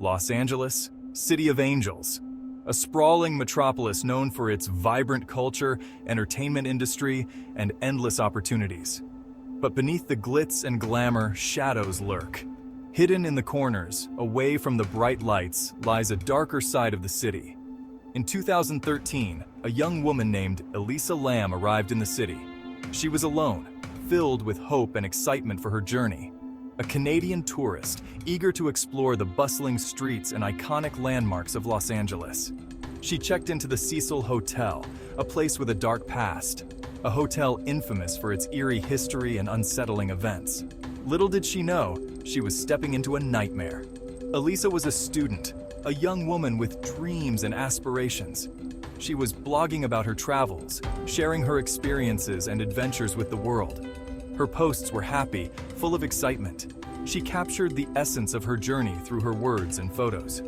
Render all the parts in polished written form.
Los Angeles, City of Angels, a sprawling metropolis known for its vibrant culture, entertainment industry, and endless opportunities. But beneath the glitz and glamour, shadows lurk. Hidden in the corners, away from the bright lights, lies a darker side of the city. In 2013, a young woman named Elisa Lam arrived in the city. She was alone, filled with hope and excitement for her journey. A Canadian tourist, eager to explore the bustling streets and iconic landmarks of Los Angeles. She checked into the Cecil Hotel, a place with a dark past, a hotel infamous for its eerie history and unsettling events. Little did she know, she was stepping into a nightmare. Elisa was a student, a young woman with dreams and aspirations. She was blogging about her travels, sharing her experiences and adventures with the world. Her posts were happy, full of excitement. She captured the essence of her journey through her words and photos.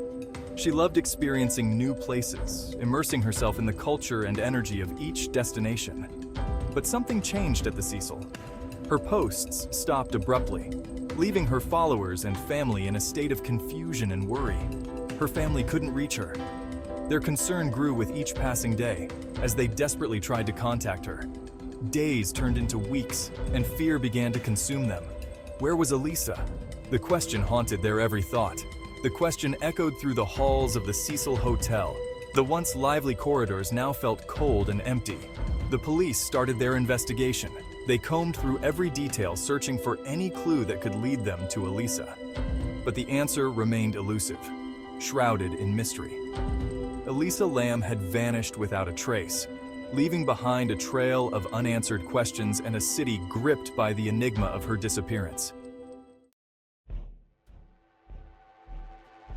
She loved experiencing new places, immersing herself in the culture and energy of each destination. But something changed at the Cecil. Her posts stopped abruptly, leaving her followers and family in a state of confusion and worry. Her family couldn't reach her. Their concern grew with each passing day as they desperately tried to contact her. Days turned into weeks, and fear began to consume them. Where was Elisa? The question haunted their every thought. The question echoed through the halls of the Cecil Hotel. The once lively corridors now felt cold and empty. The police started their investigation. They combed through every detail, searching for any clue that could lead them to Elisa. But the answer remained elusive, shrouded in mystery. Elisa Lam had vanished without a trace, leaving behind a trail of unanswered questions and a city gripped by the enigma of her disappearance.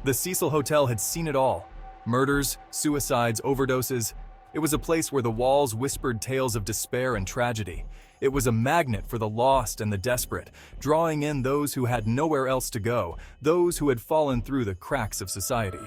The Cecil Hotel had seen it all: murders, suicides, overdoses. It was a place where the walls whispered tales of despair and tragedy. It was a magnet for the lost and the desperate, drawing in those who had nowhere else to go, those who had fallen through the cracks of society.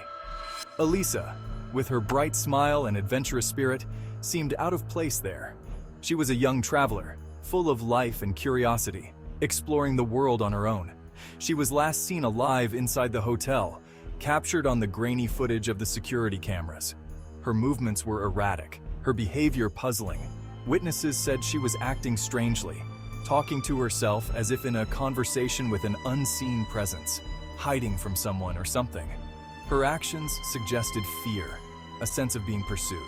Elisa, with her bright smile and adventurous spirit, seemed out of place there. She was a young traveler, full of life and curiosity, exploring the world on her own. She was last seen alive inside the hotel, captured on the grainy footage of the security cameras. Her movements were erratic, her behavior puzzling. Witnesses said she was acting strangely, talking to herself as if in a conversation with an unseen presence, hiding from someone or something. Her actions suggested fear, a sense of being pursued.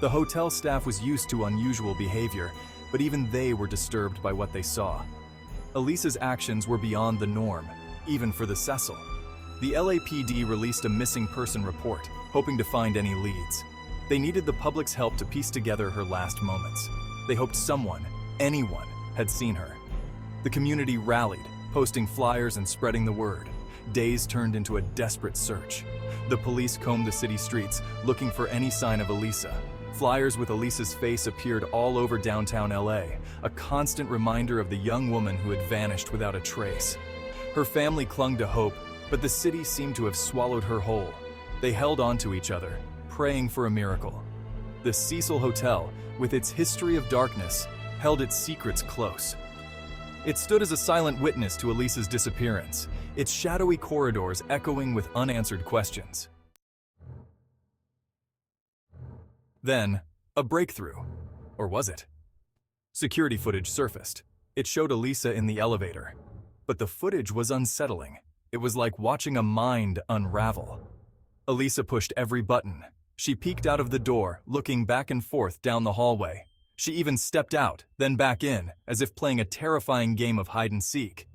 The hotel staff was used to unusual behavior, but even they were disturbed by what they saw. Elisa's actions were beyond the norm, even for the Cecil. The LAPD released a missing person report, hoping to find any leads. They needed the public's help to piece together her last moments. They hoped someone, anyone, had seen her. The community rallied, posting flyers and spreading the word. Days turned into a desperate search. The police combed the city streets, looking for any sign of Elisa. Flyers with Elisa's face appeared all over downtown LA, a constant reminder of the young woman who had vanished without a trace. Her family clung to hope, but the city seemed to have swallowed her whole. They held on to each other, praying for a miracle. The Cecil Hotel, with its history of darkness, held its secrets close. It stood as a silent witness to Elisa's disappearance, its shadowy corridors echoing with unanswered questions. Then, a breakthrough. Or was it? Security footage surfaced. It showed Elisa in the elevator. But the footage was unsettling. It was like watching a mind unravel. Elisa pushed every button. She peeked out of the door, looking back and forth down the hallway. She even stepped out, then back in, as if playing a terrifying game of hide and seek.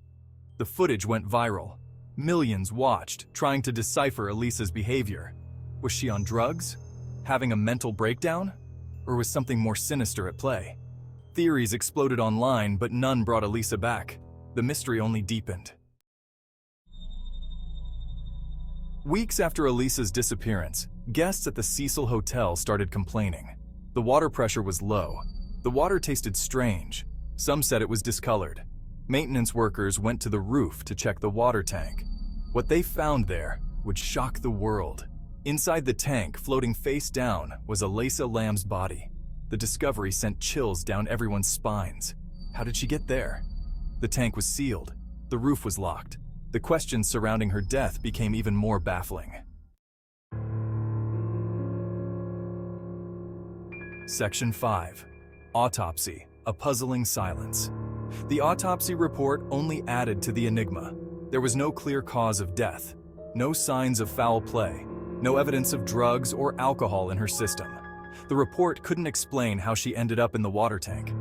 The footage went viral. Millions watched, trying to decipher Elisa's behavior. Was she on drugs? Having a mental breakdown? Or was something more sinister at play? Theories exploded online, but none brought Elisa back. The mystery only deepened. Weeks after Elisa's disappearance, guests at the Cecil Hotel started complaining. The water pressure was low. The water tasted strange. Some said it was discolored. Maintenance workers went to the roof to check the water tank. What they found there would shock the world. Inside the tank, floating face down, was Elisa Lam's body. The discovery sent chills down everyone's spines. How did she get there? The tank was sealed. The roof was locked. The questions surrounding her death became even more baffling. Section 5. Autopsy, a puzzling silence. The autopsy report only added to the enigma. There was no clear cause of death, no signs of foul play, no evidence of drugs or alcohol in her system. The report couldn't explain how she ended up in the water tank.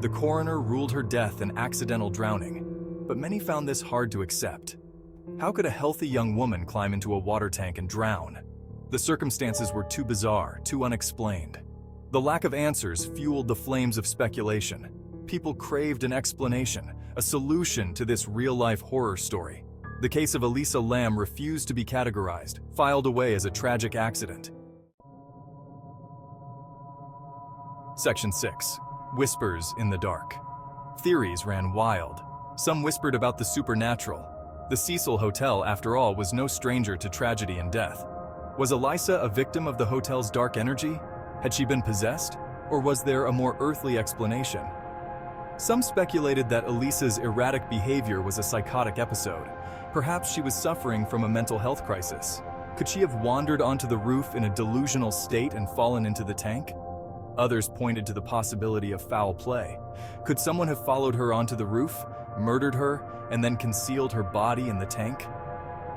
The coroner ruled her death an accidental drowning, but many found this hard to accept. How could a healthy young woman climb into a water tank and drown? The circumstances were too bizarre, too unexplained. The lack of answers fueled the flames of speculation. People craved an explanation, a solution to this real-life horror story. The case of Elisa Lam refused to be categorized, filed away as a tragic accident. Section 6. Whispers in the dark. Theories ran wild. Some whispered about the supernatural. The Cecil Hotel, after all, was no stranger to tragedy and death. Was Elisa a victim of the hotel's dark energy? Had she been possessed? Or was there a more earthly explanation? Some speculated that Elisa's erratic behavior was a psychotic episode. Perhaps she was suffering from a mental health crisis. Could she have wandered onto the roof in a delusional state and fallen into the tank? Others pointed to the possibility of foul play. Could someone have followed her onto the roof, murdered her, and then concealed her body in the tank?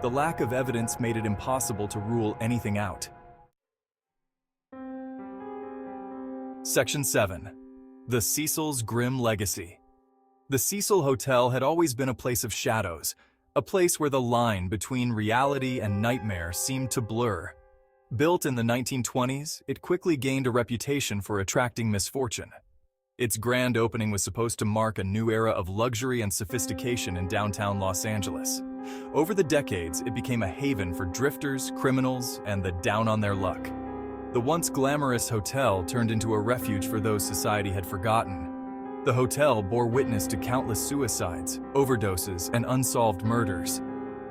The lack of evidence made it impossible to rule anything out. Section 7. The Cecil's Grim Legacy. The Cecil Hotel had always been a place of shadows, a place where the line between reality and nightmare seemed to blur. Built in the 1920s, it quickly gained a reputation for attracting misfortune. Its grand opening was supposed to mark a new era of luxury and sophistication in downtown Los Angeles. Over the decades, it became a haven for drifters, criminals, and the down on their luck. The once glamorous hotel turned into a refuge for those society had forgotten. The hotel bore witness to countless suicides, overdoses, and unsolved murders.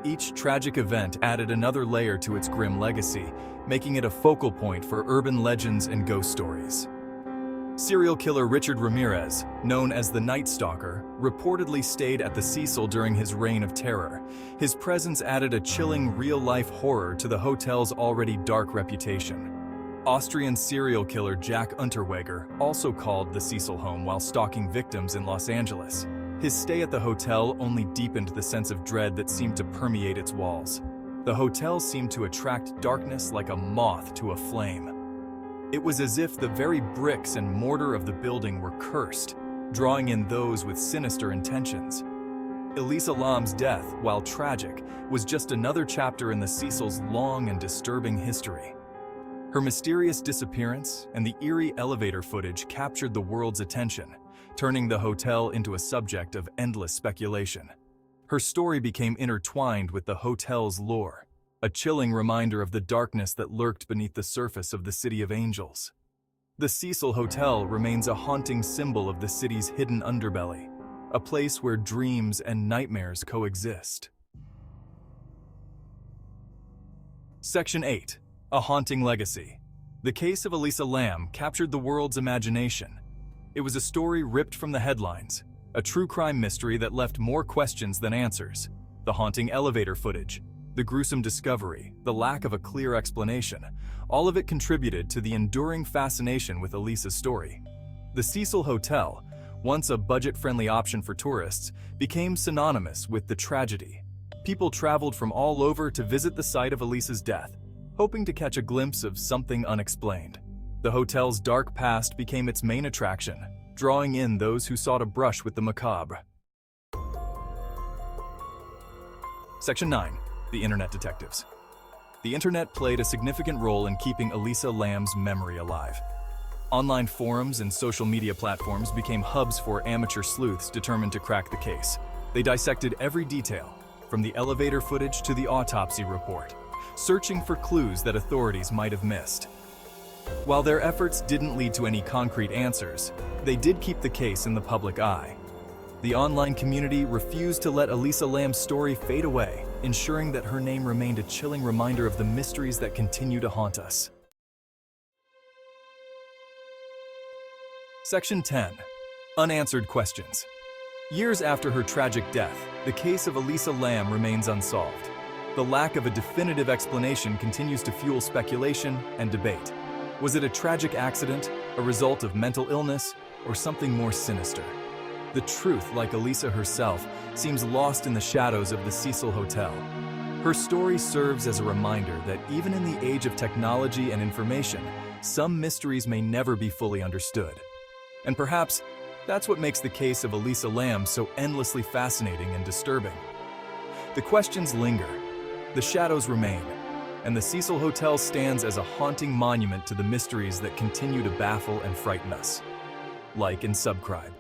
Each tragic event added another layer to its grim legacy, making it a focal point for urban legends and ghost stories. Serial killer Richard Ramirez, known as the Night Stalker, reportedly stayed at the Cecil during his reign of terror. His presence added a chilling real-life horror to the hotel's already dark reputation. Austrian serial killer Jack Unterweger also called the Cecil home while stalking victims in Los Angeles. His stay at the hotel only deepened the sense of dread that seemed to permeate its walls. The hotel seemed to attract darkness like a moth to a flame. It was as if the very bricks and mortar of the building were cursed, drawing in those with sinister intentions. Elisa Lam's death, while tragic, was just another chapter in the Cecil's long and disturbing history. Her mysterious disappearance and the eerie elevator footage captured the world's attention, turning the hotel into a subject of endless speculation. Her story became intertwined with the hotel's lore, a chilling reminder of the darkness that lurked beneath the surface of the City of Angels. The Cecil Hotel remains a haunting symbol of the city's hidden underbelly, a place where dreams and nightmares coexist. Section 8. A Haunting Legacy. The case of Elisa Lam captured the world's imagination. It was a story ripped from the headlines, a true crime mystery that left more questions than answers. The haunting elevator footage, the gruesome discovery, the lack of a clear explanation, all of it contributed to the enduring fascination with Elisa's story. The Cecil Hotel, once a budget-friendly option for tourists, became synonymous with the tragedy. People traveled from all over to visit the site of Elisa's death, hoping to catch a glimpse of something unexplained. The hotel's dark past became its main attraction, drawing in those who sought a brush with the macabre. Section 9. The Internet Detectives. The internet played a significant role in keeping Elisa Lam's memory alive. Online forums and social media platforms became hubs for amateur sleuths determined to crack the case. They dissected every detail, from the elevator footage to the autopsy report, searching for clues that authorities might have missed. While their efforts didn't lead to any concrete answers, they did keep the case in the public eye. The online community refused to let Elisa Lam's story fade away, ensuring that her name remained a chilling reminder of the mysteries that continue to haunt us. Section 10. Unanswered Questions. Years after her tragic death, the case of Elisa Lam remains unsolved. The lack of a definitive explanation continues to fuel speculation and debate. Was it a tragic accident, a result of mental illness, or something more sinister? The truth, like Elisa herself, seems lost in the shadows of the Cecil Hotel. Her story serves as a reminder that even in the age of technology and information, some mysteries may never be fully understood. And perhaps that's what makes the case of Elisa Lam so endlessly fascinating and disturbing. The questions linger, the shadows remain, and the Cecil Hotel stands as a haunting monument to the mysteries that continue to baffle and frighten us. Like and subscribe.